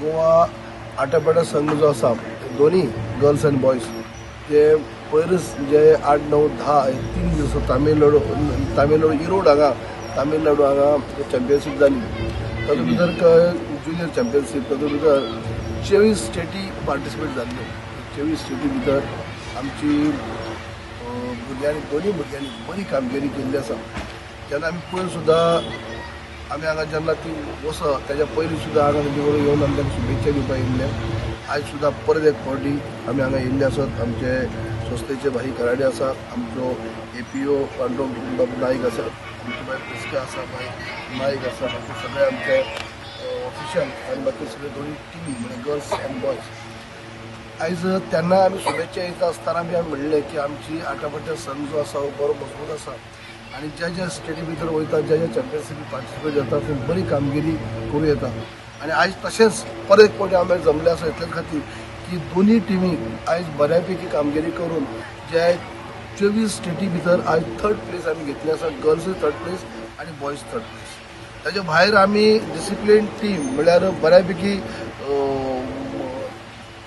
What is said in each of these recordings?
गोवा आट्यापाट्या संघ जो आसा दोन्ही गर्ल्स एंड बॉयज जे पयरच जे 8, 9, 10 3 दीस तामिळनाडू इरोड हांगा चॅम्पियनशीप जाली तातूंत भितर ज्युनियर चॅम्पियनशीप तातूंत भितर 24 स्टेटी पार्टिसिपेट जाल्ल्यो 24 स्टेटी भितर आमची दोन्ही भुरग्यांनी बरी कामगिरी केल्ली आसा जेन्ना आमी पयर सुद्दां आमी हांगा जेन्ना ती वसत त्याच्या पयलीं सुद्दां हांगा तेंचे कडेन येवन आमी तांकां शुभेच्छा दिवपाक येयल्ले आयज सुद्दां परत एक फावटी आमी हांगा येयल्ले आसात आमचे संस्थेचे भाई कराडे आसा आमचो APO पांडुरंग बाबू नाईक आसा आमचे बाय प्रिस्का आसा बाय नाईक आसा बाकी सगळे आमचे ऑफिशियल आनी बाकी सगळे दोन्ही टिमी म्हणजे गर्ल्स एंड बॉयज आयज त्यांना आमी शुभेच्छा दिता आसतना बी आमी म्हणलें की आमची आट्यापाट्या संघ जो आसा हो बरो मजबूत आसा आनी ज्या स्टेटी भितर वयता ज्या चॅम्पियनशिपी पार्टिसिपेट जाता थंय बरी कामगिरी करूं येता आनी आयज तशेंच परत एक फावटी आमी जमले आसा इतले खातीर की दोन्ही टिमी आयज बऱ्यापैकी कामगिरी करून जे 24 स्टेटी भितर आयज 3rd प्लेस आमी घेतली आसा गर्ल्स 3rd प्लेस आनी बॉयज 3rd प्लेस ताचे भायर आमी डिसिप्लीन टीम म्हळ्यार बऱ्यापैकी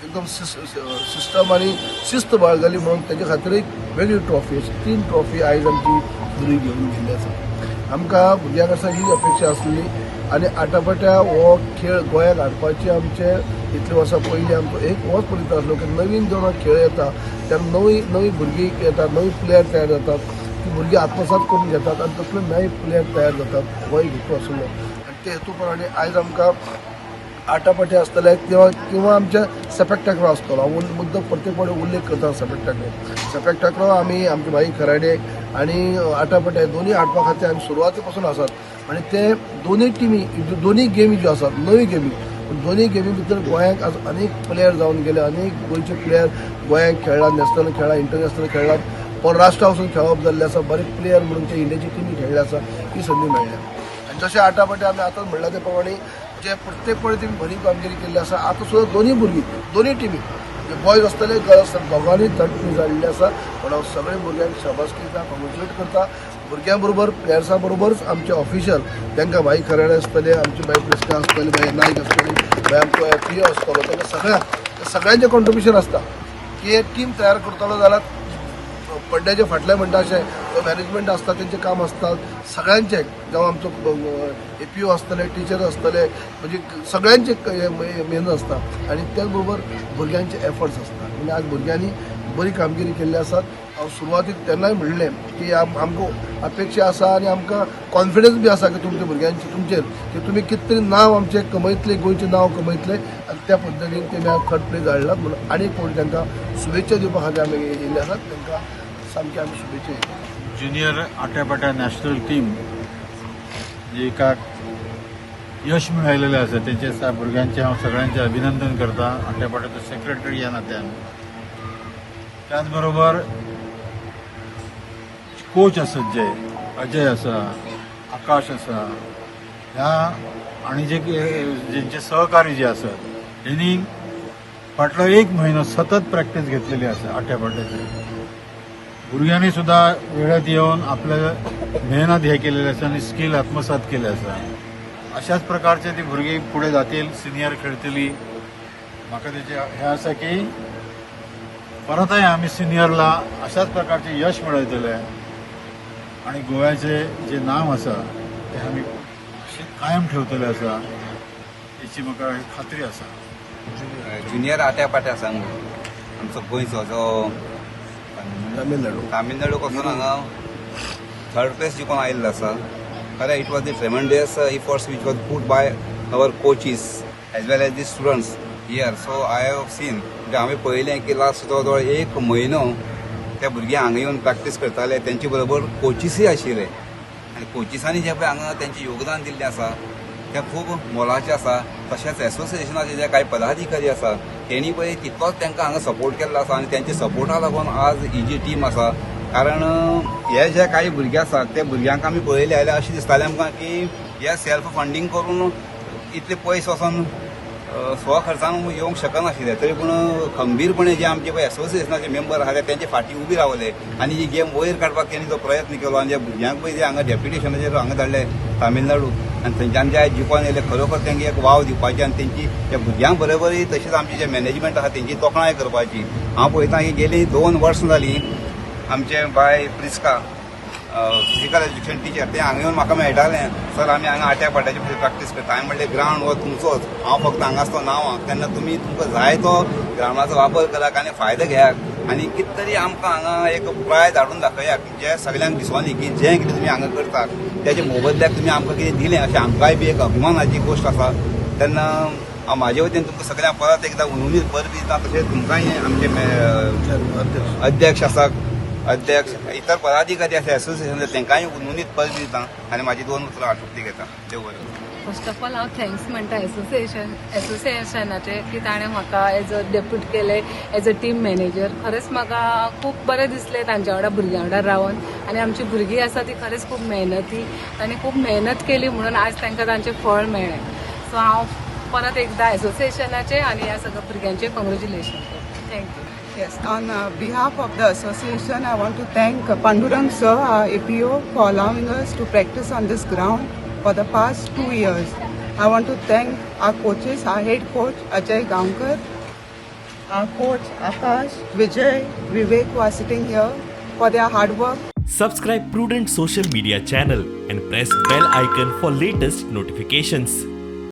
एकदम सिस्टम आणि शिस्त बाळगली म्हणून त्याच्या खातीर एक वेगळी ट्रॉफी अशी 3 ट्रॉफी आयज आमची भुरगीं घेवन गेल्ली आसा आमकां भुरग्यां कडच्यान ही अपेक्षा आसली आनी आटापाट्या हो खेळ गोंयांत हाडपाची आमचे इतले वर्सां पयलीं आमचो एक होच पळयता आसलो की नवीन जेन्ना खेळ येता तेन्ना नवी भुरगीं येतात नवी प्लेयर तयार जातात ती भुरगीं आत्मसात करून घेतात आनी तसले नवे प्लेयर तयार जातात हो एक हेतू आसलो आनी ते हेतू प्रमाणे आयज आमकां आटापाट्या आसतले किंवा आमच्या सॅपॅक टाकरो आसतलो हांव मुद्दम प्रत्येक फावटी उल्लेख करता सॅपॅक टाकरो आमी आमचे भाई खराडे आनी आटापाट्या दोन्ही हाडपा खातीर आमी सुरवाती पासून आसात आनी ते दोन्ही टिमी दोन्ही गेमी ज्यो आसात नवी गेमी दोन्ही गेमी भितर गोंयांक आज अनेक प्लेयर जावन गेले अनेक गोंयचे प्लेयर गोंयांक खेळ्ळा नॅशनल खेळ्ळा इंटरनॅशनल खेळ्ळात परराष्ट्रा वचून खेळप जाल्लें आसा बरे प्लेयर म्हणून ते इंडियाची टिमी खेळ्ळे आसा ही संदी मेळ्ळ्या आनी जशें आटापाट्या आमी आतांच म्हणला ते प्रमाणे जे प्रत्येक फावटी तेमी बरी कामगिरी केल्ली आसा आतां सुद्दां दोन्ही भुरगीं दोन्ही टिमी बॉयज आसतले गर्ल्स दोगांनी 3rd प्लेस जाल्ली आसा पण हांव सगळे भुरग्यांक शाबासकी दिता कॉंग्रेच्युलेट करता भुरग्यां बरोबर प्लेयर्सां बरोबरच आमचे ऑफिशियल तांकां भाई खराडे आसतले आमचे भाई प्रिस्का आसतले भाई नाईक आसतले भाई आमचो APO आसतलो तांकां सगळ्यांचें कॉन्ट्रिब्युशन आसता की एक टीम तयार करतलो जाल्यार पड्ड्याचे फाटले म्हणटा अशें मॅनेजमेंट आसता तेंचें काम आसता सगळ्यांचें जावं आमचो APO आसतले टिचर आसतले म्हणजे सगळ्यांचे मेहनत आसता आनी त्याच बरोबर भुरग्यांचे एफर्ट्स आसता म्हणजे आज भुरग्यांनी बरी कामगिरी केल्ली आसात हांव सुरवातीक तेन्नाय म्हणलें की आमकां अपेक्षा आसा आनी आमकां कॉन्फिडन्स बी आसा की तुमच्या भुरग्यांचे तुमचेर की तुमी कितें तरी नांव आमचें कमयतले गोंयचें नांव कमयतले आनी त्या पद्दतीन तेमी आज 3rd प्लेस हाडलात म्हणून आनी एक फावटी तांकां शुभेच्छा दिवपा खातीर आमी येयल्ले आसात तांकां सामकी आमी शुभेच्छा दिता ज्युनियर आट्यापाट्या नॅशनल टीम एका यश मेळयलेलें आसा तेचे भुरग्यांचे हांव सगळ्यांचें अभिनंदन करता आट्यापाट्याचो सेक्रेटरी ह्या नात्यान त्याच बरोबर कोच आसत जे अजय आसा आकाश आसा ह्या आनी जेंचे सहकारी जे आसत तेणी फाटलो 1 म्हयनो सतत प्रॅक्टीस घेतलेली आसा आट्यापाट्याची भुरग्यांनी सुद्दां वेळात येवन आपले मेहनत हे केलेले आसा आनी स्कील आत्मसात केले आसा अशाच प्रकारचे ती भुरगीं फुडें जातील सिनियर खेळटली म्हाका तेचे हे आसा की परतय आमी सिनियरला अशाच प्रकारचे यश मेळयतले आणि गोव्याचे जे नाव आसा ते आमी कायम ठेवतले आसा हेची म्हाका खात्री आसा ज्युनियर आट्यापाट्या संघ आमचो गोंयचो जो तामिळनाडू पासून हांगा 3rd प्लेस जिखून आयिल्लो आसा खरें it was the tremendous efforts which was put by our coaches as well as the students here so I have seen म्हणजे हांवें पळयलें की लास्ट जवळ जवळ 1 म्हयनो त्या भुरग्यांक हांगा येवन प्रॅक्टीस करताले तेंचे बरोबर कोचीसय आशिल्ले आनी कोचिसांनी जे पळय हांगा तेंचें योगदान दिल्लें आसा तें खूब मोलाचें आसा तशेंच एसोसिएशनाचे जे कांय पदाधिकारी आसा तेणी पळय तितलोच तांकां हांगा सपोर्ट केल्लो आसा आनी तेंच्या सपोर्टा लागून आज ही जी टीम आसा कारण हे जे काही भुरगे आसात ते भुरग्यांक आमी पळयले जाल्यार अशें दिसतालें आमकां की हे सेल्फ फंडींग करून इतले पयस वचोन स्व खर्चान येवंक शकनाशिल्ले तरी पूण खंबीरपणे जे आमचे पळय एसोसिएशनाचे मेंबर आहा तेंचे फाटीं उबी रावले आनी ही गेम वयर काडपाक तेणी जो प्रयत्न केलो आनी ज्या भुरग्यांक पळय जे हांगा डेप्युटेशनाचेर हांगा धाडले तामिळनाडू आनी थंयच्यान जे आयज जिखून येयले खरोखर तेंगे एक वाव दिवपाची आनी तेंची त्या भुरग्यां बरोबरय तशेंच आमचे जे मॅनेजमेंट आहा तेंची तोखणाय करपाची. हांव पळयतां ही गेली 2 वर्सां जालीं आमचे बाय प्रिस्का फिजिकल एज्युकेशन टिचर ते हांगा येवन म्हाका मेळटालें, सर आमी हांगा आट्या पाट्याचे खातीर प्रॅक्टीस करता. हांवें म्हणलें ग्रावंड हो तुमचोच, हांव फक्त हांगाच तो नांव तेन्ना तुमी तुमकां जाय तो ग्रावंडाचो वापर करात आनी फायदो घेयात आनी कितें तरी आमकां हांगा एक प्रायज हाडून दाखयात जे सगळ्यांक दिसोनी की जें कितें तुमी हांगा करतात तेजे मोबदल्याक तुमी आमकां कितें दिलें अशें आमकांय बी एक अभिमानाची गोश्ट आसा. तेन्ना हांव म्हाजे वतीन तुमकां सगळ्यांक परत एकदां उर्मीत बरें दिता. तशेंच तुमकांय आमचे अध्यक्ष आसा, अध्यक्ष इतर पदाधिकारी आसा एसोसिएशन तेंकांय उर्मीत बरें दिता आनी म्हाजी 2 उतरां आटोपली घेता. देव बरें. फर्स्ट ऑफ ऑल हांव थँक्स म्हणटा एसोसिएशनाचे की ताणें म्हाका एज अ डेप्यूट केले एज अ टीम मॅनेजर. खरेंच म्हाका खूब बरें दिसलें तांच्या वांगडा भुरग्यां वांगडा रावन आनी आमची भुरगीं आसा ती खरेंच खूब मेहनती. तांणी खूब मेहनत केली म्हणून आज तांकां तांचें फळ मेळ्ळें. सो हांव परत एकदां एसोसिएशनाचे आनी ह्या सगळ्या भुरग्यांचे कॉंग्रेच्युलेशन करता. Thank you. Yes, on behalf of the association, I want to thank Pandurang sir, our APO, for allowing us to practice on this ground for the past 2 years. I want to thank our coaches, our head coach Ajay Gaonkar, our coach Akash, Vijay, Vivek who are sitting here for their hard work. Subscribe Prudent social media channel and press bell icon for latest notifications.